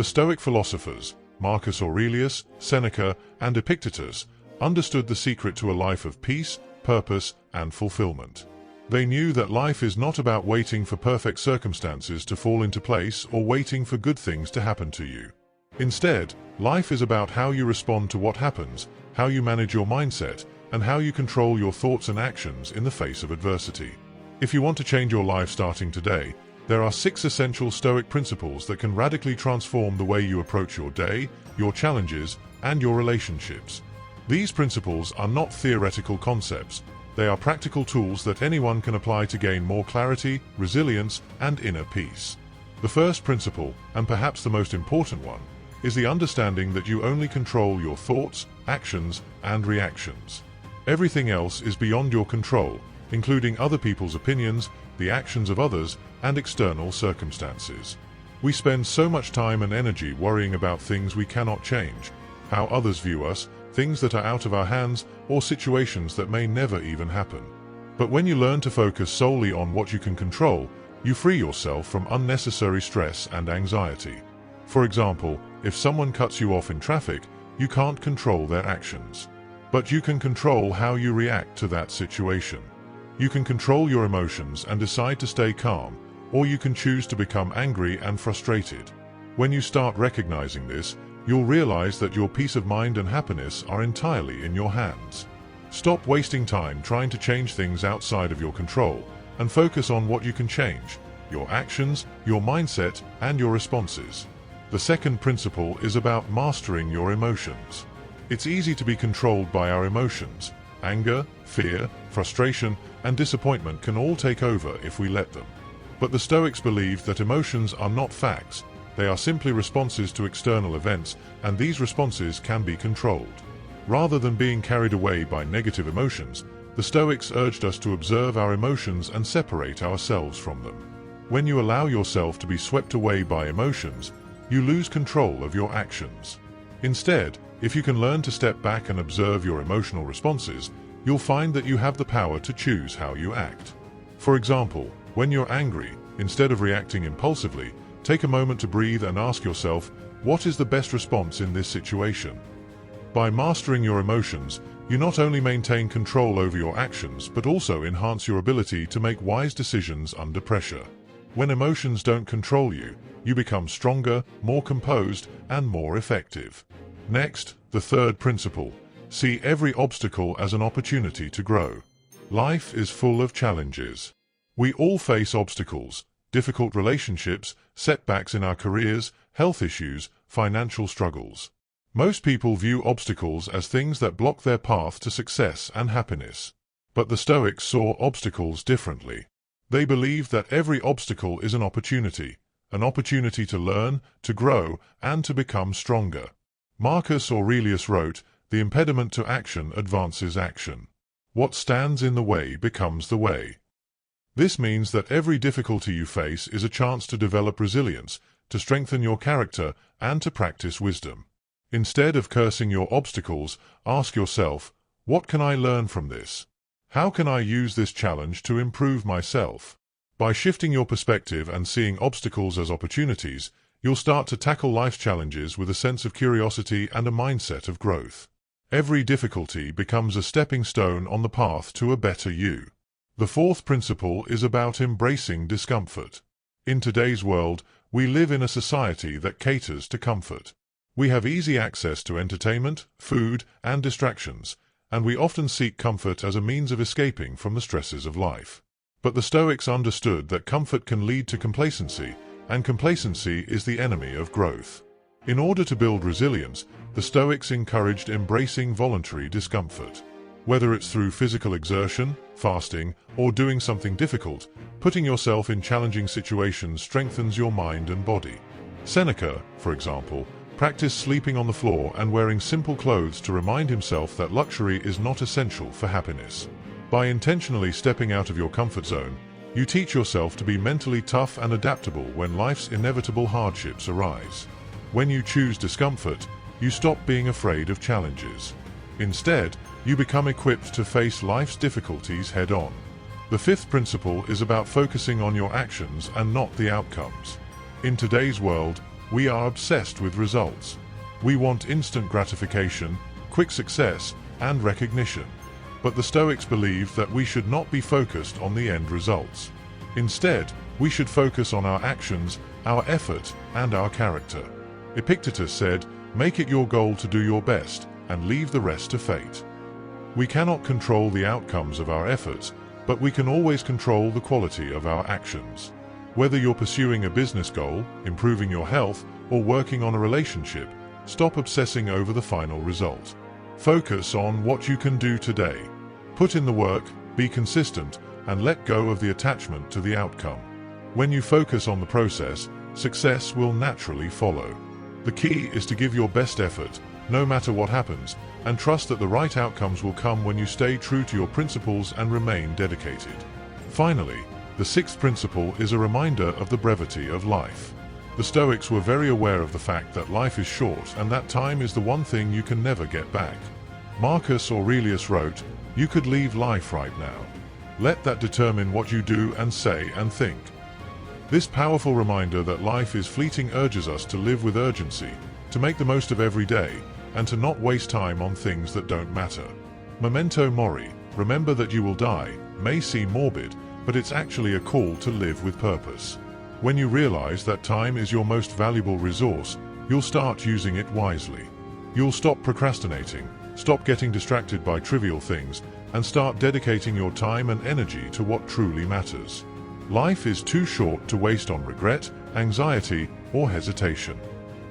The Stoic philosophers, Marcus Aurelius, Seneca, and Epictetus, understood the secret to a life of peace, purpose, and fulfillment. They knew that life is not about waiting for perfect circumstances to fall into place or waiting for good things to happen to you. Instead, life is about how you respond to what happens, how you manage your mindset, and how you control your thoughts and actions in the face of adversity. If you want to change your life starting today, there are 6 essential Stoic principles that can radically transform the way you approach your day, your challenges, and your relationships. These principles are not theoretical concepts. They are practical tools that anyone can apply to gain more clarity, resilience, and inner peace. The first principle, and perhaps the most important one, is the understanding that you only control your thoughts, actions, and reactions. Everything else is beyond your control, including other people's opinions, the actions of others, and external circumstances. We spend so much time and energy worrying about things we cannot change, how others view us, things that are out of our hands, or situations that may never even happen. But when you learn to focus solely on what you can control, you free yourself from unnecessary stress and anxiety. For example, if someone cuts you off in traffic, you can't control their actions. But you can control how you react to that situation. You can control your emotions and decide to stay calm, or you can choose to become angry and frustrated. When you start recognizing this, you'll realize that your peace of mind and happiness are entirely in your hands. Stop wasting time trying to change things outside of your control and focus on what you can change: your actions, your mindset, and your responses. The second principle is about mastering your emotions. It's easy to be controlled by our emotions. Anger, fear, frustration, and disappointment can all take over if we let them. But the Stoics believed that emotions are not facts. They are simply responses to external events, and these responses can be controlled. Rather than being carried away by negative emotions, the Stoics urged us to observe our emotions and separate ourselves from them. When you allow yourself to be swept away by emotions, you lose control of your actions. Instead, if you can learn to step back and observe your emotional responses, you'll find that you have the power to choose how you act. For example, when you're angry, instead of reacting impulsively, take a moment to breathe and ask yourself, what is the best response in this situation? By mastering your emotions, you not only maintain control over your actions, but also enhance your ability to make wise decisions under pressure. When emotions don't control you, you become stronger, more composed, and more effective. Next, the third principle: see every obstacle as an opportunity to grow. Life is full of challenges. We all face obstacles: difficult relationships, setbacks in our careers, health issues, financial struggles. Most people view obstacles as things that block their path to success and happiness. But the Stoics saw obstacles differently. They believed that every obstacle is an opportunity to learn, to grow, and to become stronger. Marcus Aurelius wrote, "The impediment to action advances action. What stands in the way becomes the way." This means that every difficulty you face is a chance to develop resilience, to strengthen your character, and to practice wisdom. Instead of cursing your obstacles, ask yourself, what can I learn from this? How can I use this challenge to improve myself? By shifting your perspective and seeing obstacles as opportunities, you'll start to tackle life's challenges with a sense of curiosity and a mindset of growth. Every difficulty becomes a stepping stone on the path to a better you. The fourth principle is about embracing discomfort. In today's world, we live in a society that caters to comfort. We have easy access to entertainment, food, and distractions, and we often seek comfort as a means of escaping from the stresses of life. But the Stoics understood that comfort can lead to complacency, and complacency is the enemy of growth. In order to build resilience, the Stoics encouraged embracing voluntary discomfort. Whether it's through physical exertion, fasting, or doing something difficult, putting yourself in challenging situations strengthens your mind and body. Seneca, for example, practiced sleeping on the floor and wearing simple clothes to remind himself that luxury is not essential for happiness. By intentionally stepping out of your comfort zone, you teach yourself to be mentally tough and adaptable when life's inevitable hardships arise. When you choose discomfort, you stop being afraid of challenges. Instead, you become equipped to face life's difficulties head-on. The fifth principle is about focusing on your actions and not the outcomes. In today's world, We are obsessed with results. We want instant gratification, quick success, and recognition. But the Stoics believed that we should not be focused on the end results. Instead, we should focus on our actions, our effort, and our character. Epictetus said, "Make it your goal to do your best, and leave the rest to fate." We cannot control the outcomes of our efforts, but we can always control the quality of our actions. Whether you're pursuing a business goal, improving your health, or working on a relationship, stop obsessing over the final result. Focus on what you can do today. Put in the work, be consistent, and let go of the attachment to the outcome. When you focus on the process, success will naturally follow. The key is to give your best effort, no matter what happens, and trust that the right outcomes will come when you stay true to your principles and remain dedicated. Finally, the sixth principle is a reminder of the brevity of life. The Stoics were very aware of the fact that life is short and that time is the one thing you can never get back. Marcus Aurelius wrote, "You could leave life right now. Let that determine what you do and say and think." This powerful reminder that life is fleeting urges us to live with urgency, to make the most of every day, and to not waste time on things that don't matter. Memento mori, remember that you will die, may seem morbid, but it's actually a call to live with purpose. When you realize that time is your most valuable resource, you'll start using it wisely. You'll stop procrastinating, stop getting distracted by trivial things, and start dedicating your time and energy to what truly matters. Life is too short to waste on regret, anxiety, or hesitation.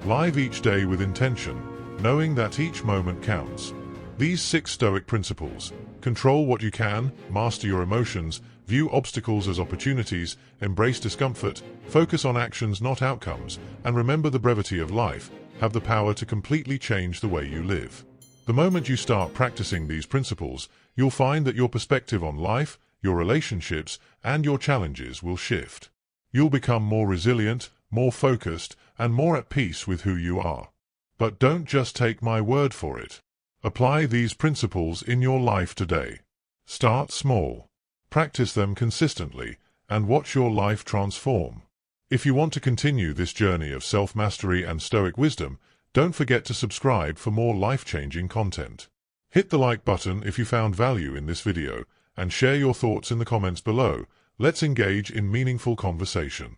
Live each day with intention, knowing that each moment counts. These 6 Stoic principles: control what you can, master your emotions, view obstacles as opportunities, embrace discomfort, focus on actions not outcomes, and remember the brevity of life, have the power to completely change the way you live. The moment you start practicing these principles, you'll find that your perspective on life, your relationships, and your challenges will shift. You'll become more resilient, more focused, and more at peace with who you are. But don't just take my word for it. Apply these principles in your life today. Start small. Practice them consistently, and watch your life transform. If you want to continue this journey of self-mastery and Stoic wisdom, don't forget to subscribe for more life-changing content. Hit the like button if you found value in this video, and share your thoughts in the comments below. Let's engage in meaningful conversation.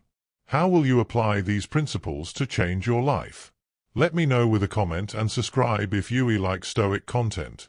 How will you apply these principles to change your life? Let me know with a comment and subscribe if you like Stoic content.